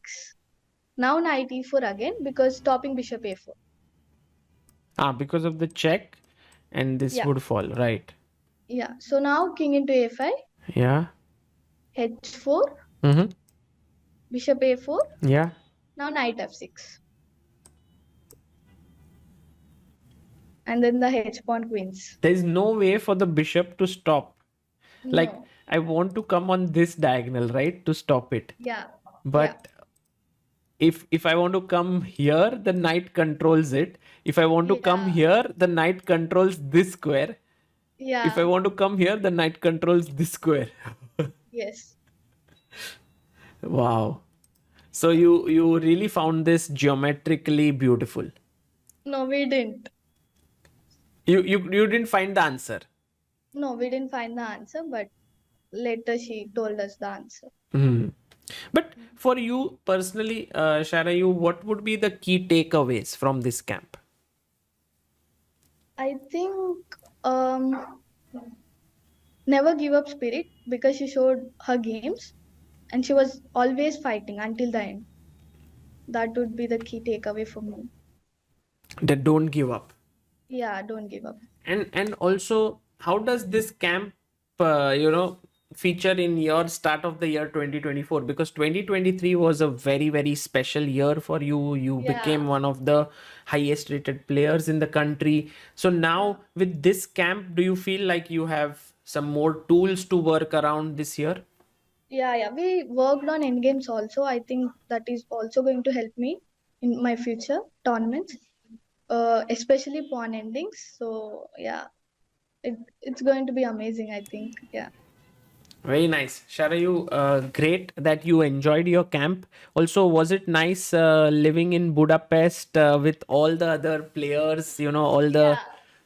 Now knight e4 again because stopping bishop a4. Because of the check, and this Yeah. would fall, right? Yeah. So now king into a5. Yeah. h4. Mm-hmm. Bishop a4. Yeah. Now knight f6. And then the h pawn queens. There is no way for the bishop to stop. Like, No. I want to come on this diagonal, right, to stop it. Yeah. But if I want to come here, the knight controls it. If I want to come Yeah. here, the knight controls this square. Yeah. If I want to come here, the knight controls this square. Yes. Wow. So you really found this geometrically beautiful. No, we didn't. You didn't find the answer. No, we didn't find the answer, but later she told us the answer. But for you personally, Sharayu, what would be the key takeaways from this camp? I think never give up spirit because she showed her games and she was always fighting until the end. That would be the key takeaway for me. That don't give up. Yeah, don't give up. And also, how does this camp, feature in your start of the year 2024? Because 2023 was a very, very special year for you. You Yeah. became one of the highest rated players in the country. So now with this camp, do you feel like you have some more tools to work around this year? Yeah. We worked on endgames also. I think that is also going to help me in my future tournaments, especially pawn endings. So yeah, it's going to be amazing, I think. Yeah. Very nice. Sharayu, great that you enjoyed your camp. Also, was it nice living in Budapest with all the other players, all the Yeah.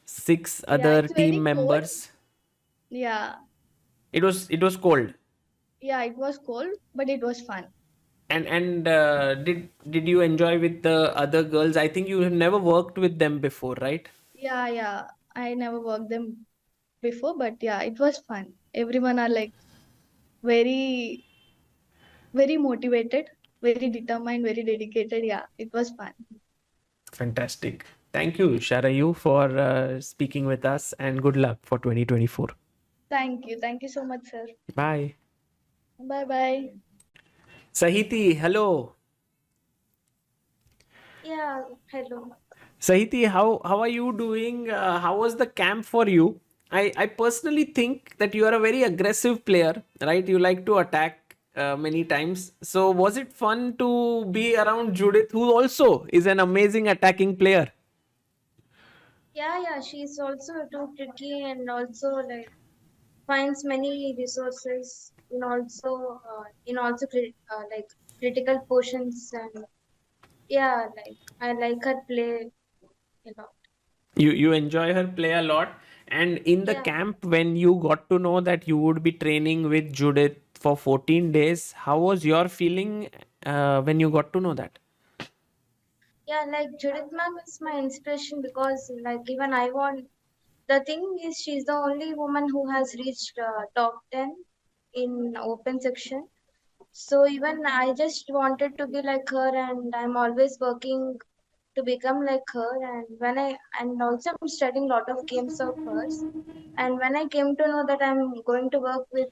6 other it's very team cold. members? Yeah. It was cold. Yeah, it was cold, but it was fun. And did you enjoy with the other girls? I think you have never worked with them before, right? Yeah. I never worked them before, but yeah, it was fun. Everyone are like very, very motivated, very determined, very dedicated. Yeah, it was fun. Fantastic. Thank you, Sharayu, for speaking with us, and good luck for 2024. Thank you. Thank you so much, sir. Bye. Bye. Sahithi, hello. Yeah, hello. Sahithi, how are you doing? How was the camp for you? I personally think that you are a very aggressive player, right? You like to attack many times. So was it fun to be around Judith, who also is an amazing attacking player? Yeah, she's also too tricky and also like finds many resources like critical portions, and yeah, like I like her play a lot. You enjoy her play a lot. And in the Yeah, camp, when you got to know that you would be training with Judith for 14 days, how was your feeling when you got to know that? yeah, like Judith ma'am is my inspiration because like even I want the thing is she's the only woman who has reached top 10 in open section. So even I just wanted to be like her, and I'm always working to become like her. And also I'm studying a lot of games of hers. And when I came to know that I'm going to work with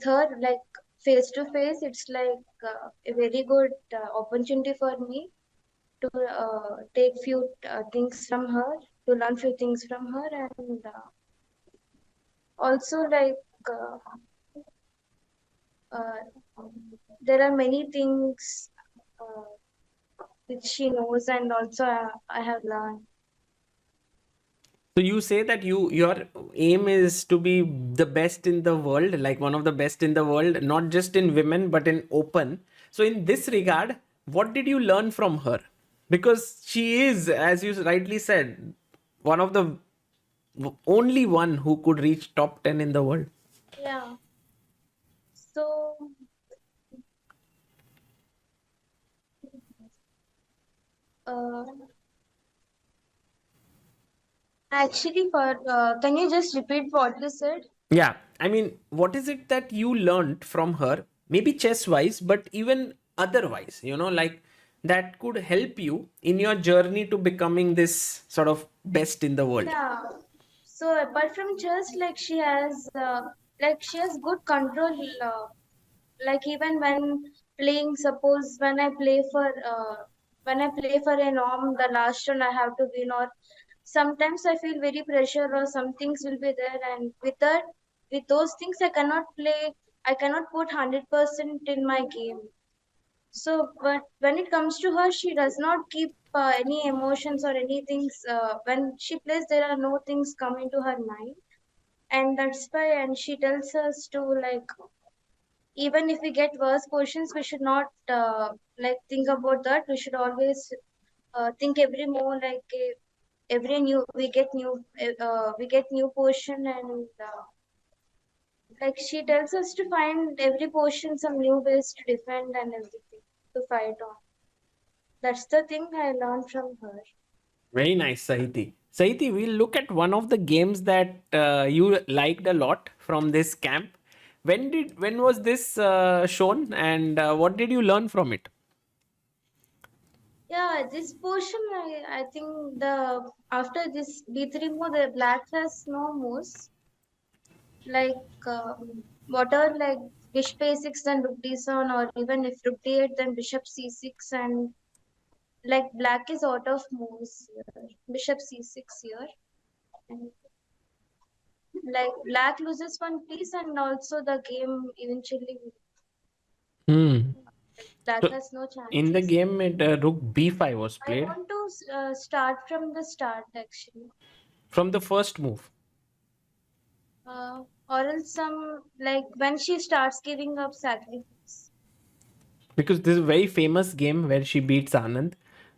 her like face to face, it's like a very good opportunity for me to take few things from her, to learn few things from her, and also like uh, uh, there are many things which she knows, and also I have learned. So you say that your aim is to be the best in the world, like one of the best in the world, not just in women but in open. So in this regard, what did you learn from her? Because she is, as you rightly said, one of the only one who could reach top 10 in the world. Yeah. So uh, actually, for can you just repeat what you said? Yeah, I mean, what is it that you learned from her? Maybe chess wise, but even otherwise, like that could help you in your journey to becoming this sort of best in the world. Yeah. So apart from chess, like she has good control. Like even when playing, suppose when I play for a norm, the last round I have to win, or sometimes I feel very pressure, or some things will be there, and with those things, I cannot play. I cannot put 100% in my game. So, but when it comes to her, she does not keep any emotions or anything. When she plays, there are no things coming to her mind, and that's why. And she tells us to like, even if we get worse questions, we should not like think about that. We should always think every more like every new we get new portion, and like she tells us to find every portion some new ways to defend and everything to fight on. That's the thing I learned from her. Very nice, Sahithi. Sahithi, we'll look at one of the games that you liked a lot from this camp. When was this shown, and what did you learn from it? Yeah, this portion I think the after this B3 move the black has no moves like whatever like bishop a6 then rook d7, or even if rook d8 then bishop c6, and like black is out of moves here. Bishop c6 here, and like black loses one piece, and also the game eventually Hmm. black So has no in the chances. game, rook b5 was I played want to start from the start actually. from the first move. Or else some like when she starts giving up sacrifice. Because this is a very famous game where she beats Anand.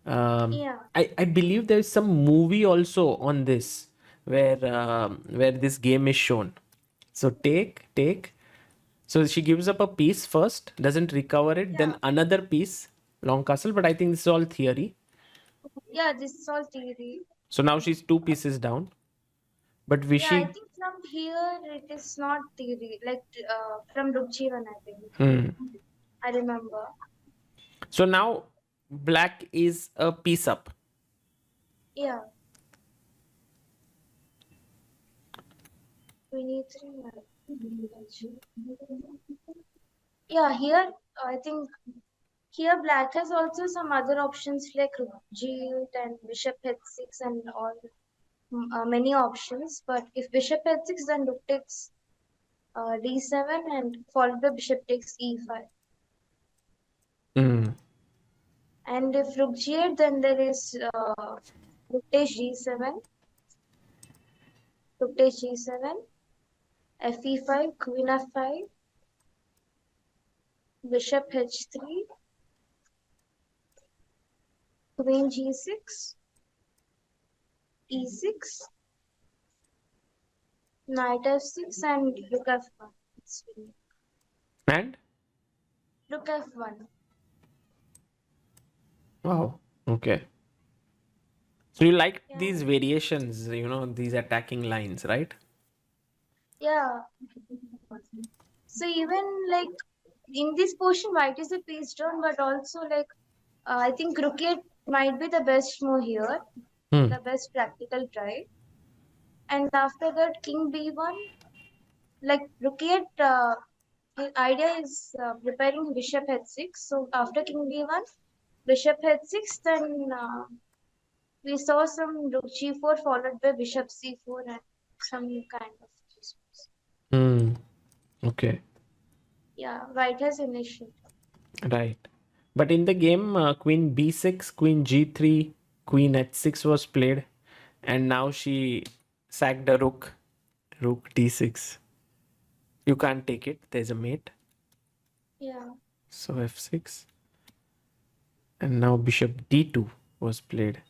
Yeah, I believe there is some movie also on this where this game is shown. So take. So she gives up a piece first, doesn't recover it, yeah, then another piece, long castle. But I think this is all theory. yeah. This is all theory. So now she's two pieces down. But Yeah, I Vishy, think from here it is not theory. Like from Rukjivan, I think. hmm. I remember. So now black is a piece up. Yeah, we need three. Yeah, here I think here black has also some other options like rook g8 and bishop h6 and all many options. But if bishop h6, then rook takes d7 and followed by bishop takes e5. Hmm. And if rook g8, then there is rook takes g7, rook takes g7, fe5, queen f5, bishop h3, queen g6, e6, knight f6, and rook f1. It's winning. And Rook f1. wow, okay. So you like Yeah. these variations, these attacking lines, right? Yeah. So even like in this position, white is a piece down, but also like I think rook 8 might be the best move here, Hmm. the best practical try. And after that, king b1, like rook 8, the idea is preparing bishop h6. So after king b1, bishop h6, then we saw some rook g4 followed by bishop c4 and some kind of response. Hmm. Okay. Yeah, white has initiated. Right. But in the game, queen b6, queen g3, queen h6 was played, and now she sacked a rook, rook d6. You can't take it. There's a mate. Yeah. So f6. And now bishop d2 was played.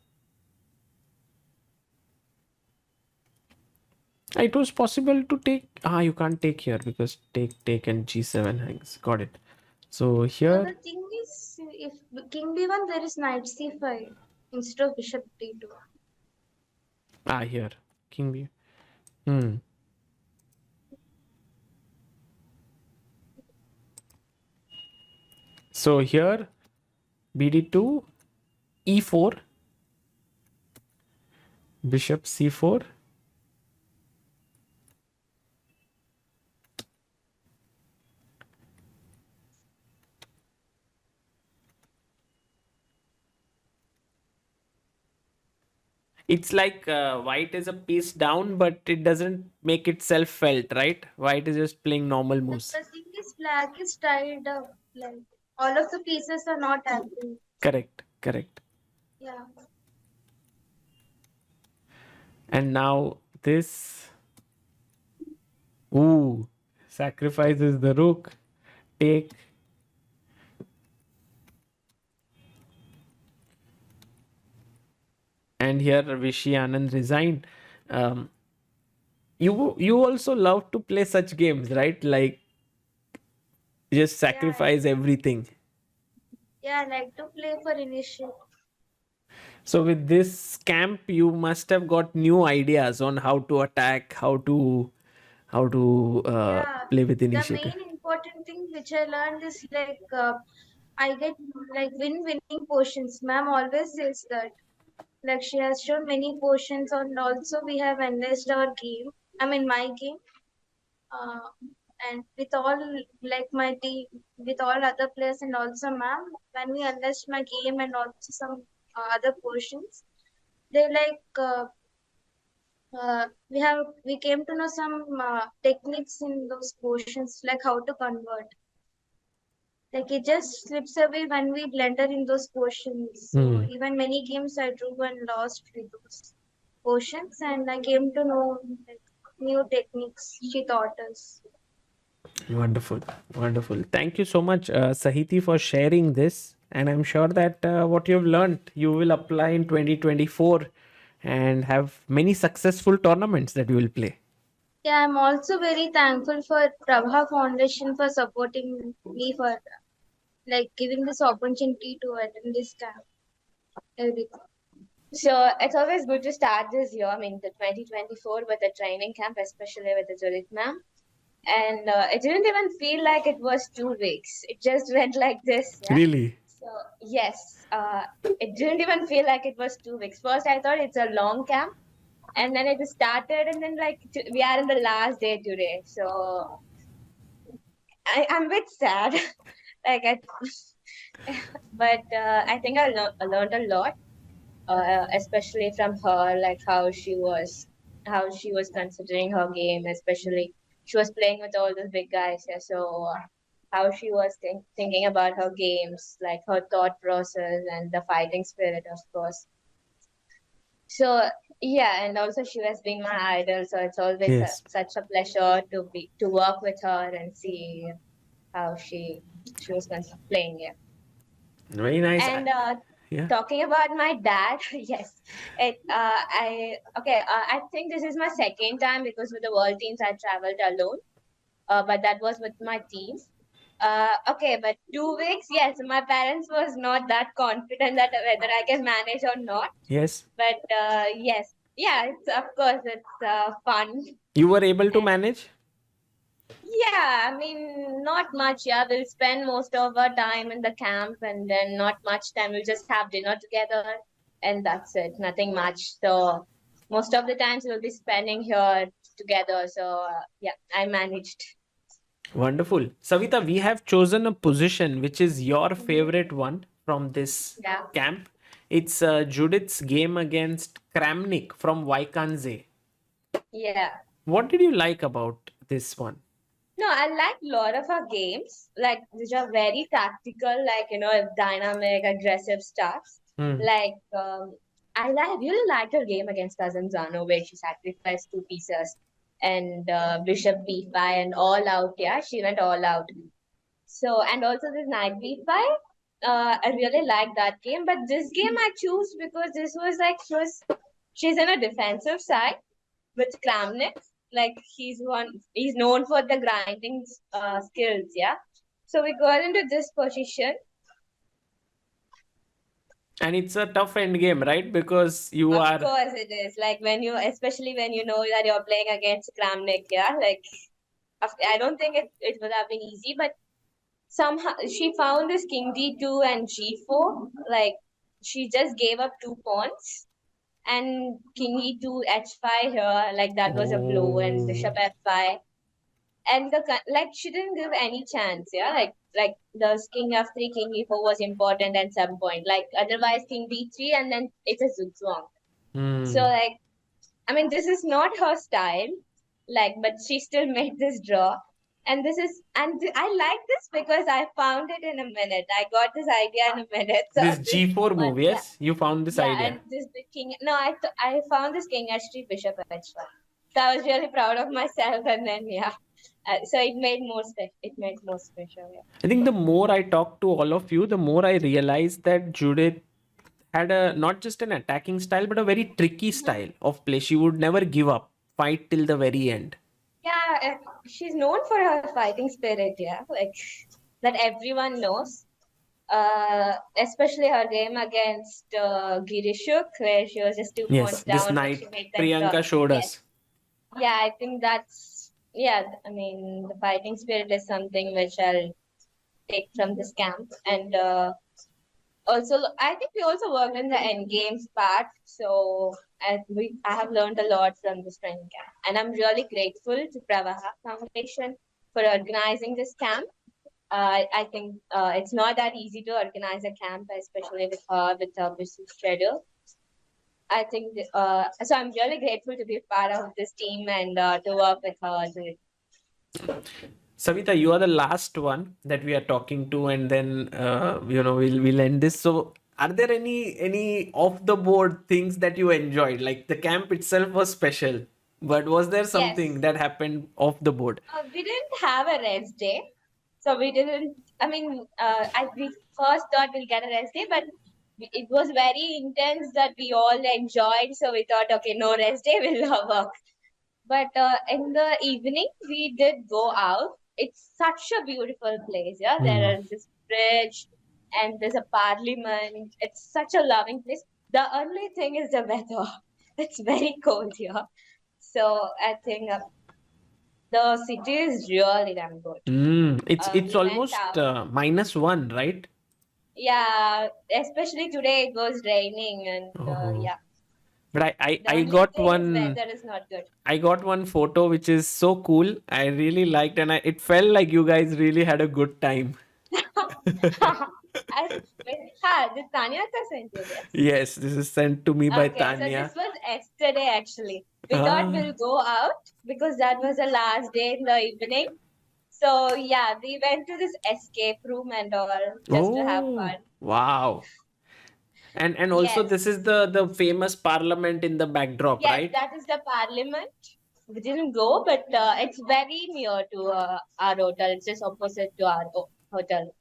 It was possible to take. You can't take here because take and g7 hangs. Got it. So So here, the thing is, if king b1, there is knight c5 instead of bishop d2. here, king b. Hmm. So here, bd2, e4, bishop c4. It's like white is a piece down, but it doesn't make itself felt, right? White is just playing normal moves. The thing is, black is tied up. Like all of the pieces are not active. Correct, correct. Yeah. And now this. Ooh, sacrifices the rook. Take. And here Rishi Anand resigned. Um, you also love to play such games, right? Like just sacrifice everything. Yeah, I like to play for initiate. So with this camp, you must have got new ideas on how to attack, how to Yeah, play with the initiative. main important thing which I learned is like I get like winning potions. Ma'am always says that. Like she has shown many potions, and also we have enriched our game. I mean my game. Uh, and with all like my team, with all other players, and also ma'am, when we enriched my game and also some other portions, they like we came to know some techniques in those portions, like how to convert. Like it just slips away when we blender in those portions. So even many games I drew and lost with those portions, and I came to know like new techniques she taught us. Wonderful, wonderful. Thank you so much, Sahithi, for sharing this. And I'm sure that what you've learned, you will apply in 2024 and have many successful tournaments that you will play. Yeah, I'm also very thankful for Pravaha Foundation for supporting me for like giving this opportunity to attend this camp. Everything. So it's always good to start this year, I mean, the 2024 with a training camp, especially with the Judit ma'am. And it didn't even feel like it was 2 weeks. It just went like this. Yeah? Really? So, yes, it didn't even feel like it was 2 weeks. First, I thought it's a long camp. And then it started, and then like we are in the last day today. So I'm a bit sad. like I, but I think I learned a lot. Especially from her, like how she was considering her game, especially she was playing with all those big guys. Yeah, so how she was thinking about her games, like her thought process and the fighting spirit, of course. So yeah, and also she has been my idol, so it's always Yes. such a pleasure to work with her and see how she was playing. Yeah. Very nice. And Yeah. Talking about my dad, yes. I think this is my second time because with the world teams I traveled alone. But that was with my team. But 2 weeks, yes, my parents was not that confident that whether I can manage or not. Yes. But yes, yeah, it's of course it's fun. You were able to And manage? yeah, I mean, not much. Yeah, we'll spend most of our time in the camp, and then not much time. We'll just have dinner together, and that's it. Nothing much. So most of the times we'll be spending here together. So yeah, I managed. Wonderful. Savitha, we have chosen a position which is your favorite one from this Yeah. camp. It's Judith's game against Kramnik from Vaikanze. Yeah. What did you like about this one? No, I like a lot of our games, like which are very tactical, like dynamic, aggressive stuff. Like I really liked her game against Kazanzano where she sacrificed 2 pieces and Bishop B5 and all out. Yeah, she went all out. So and also this Knight B5. I really like that game, but this game I choose because this was like she's in a defensive side with Kramnik. Like he's known for the grinding skills, yeah. So we got into this position. And it's a tough end game, right? Because you are. Of course it is. Like especially when you know that you're playing against Kramnik, yeah. Like I don't think it would have been easy, but somehow she found this King D2 and G4. Like she just gave up 2 pawns. And King E2 H5 here, like that was a blow, and Bishop F5, and she didn't give any chance, yeah. Like the King F3, King E4 was important at some point. Like otherwise King D3, and then it's a zugzwang. So like, I mean, this is not her style, like, but she still made this draw. And I like this because I found it in a minute. I got this idea in a minute. So this G4 move, yes? You found this idea. And the king. No, I found this King H3 Bishop H5. So I was really proud of myself, and then so it made more special. It made more special. Yeah. I think the more I talk to all of you, the more I realize that Judith had not just an attacking style, but a very tricky style of play. She would never give up, fight till the very end. Yeah, she's known for her fighting spirit, yeah, like that everyone knows. Especially her game against Girishuk, where she was just 2 points down. This night Priyanka showed us. Yeah, I think that's, I mean, the fighting spirit is something which I'll take from this camp. And also, I think we also worked in the end games part. So I have learned a lot from this training camp. And I'm really grateful to Pravaha Foundation for organizing this camp. I think it's not that easy to organize a camp, especially with her busy schedule. I think, so I'm really grateful to be part of this team and to work with her. Savitha, you are the last one that we are talking to, and then we'll end this. So, are there any off the board things that you enjoyed? Like the camp itself was special, but was there something that happened off the board? We didn't have a rest day, so we didn't. I mean, we first thought we'll get a rest day, but it was very intense that we all enjoyed. So we thought, okay, no rest day, we'll work. But in the evening, we did go out. It's such a beautiful place. Yeah, there is this bridge and there's a parliament. It's such a loving place. The only thing is the weather. It's very cold here. So I think the city is really damn good. It's almost -1, right? Yeah, especially today it was raining and But I got one. Weather is not good. I got one photo which is so cool. I really liked, and it felt like you guys really had a good time. Did Tania send you this? Yes, this is sent to me by Tania. So this was yesterday actually. We thought we'll go out because that was the last day in the evening. So yeah, we went to this escape room and all just to have fun. Wow. And also this is the famous parliament in the backdrop, right? Yes, that is the parliament. We didn't go, but it's very near to our hotel. It's just opposite to our hotel.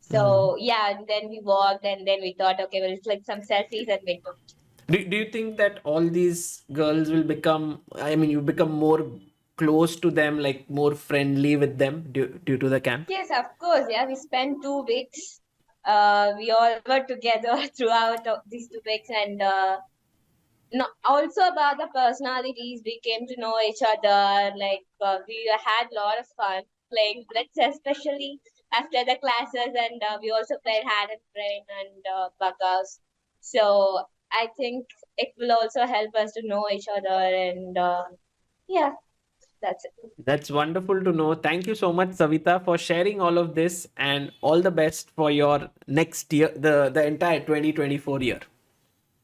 So yeah, and then we walked, and then we thought, okay, we'll click some selfies, and we took. Do you think that all these girls will become, I mean, you become more close to them, like more friendly with them due to the camp? Yes, of course. Yeah, we spent 2 weeks. We all were together throughout these 2 weeks, and no, also about the personalities, we came to know each other. Like we had a lot of fun playing blitz, especially after the classes, and we also played hand and brain and buggers. So I think it will also help us to know each other, and yeah, that's it. That's wonderful to know. Thank you so much, Savitha, for sharing all of this, and all the best for your next year, the entire 2024 year.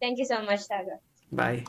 Thank you so much, Sagar. Bye.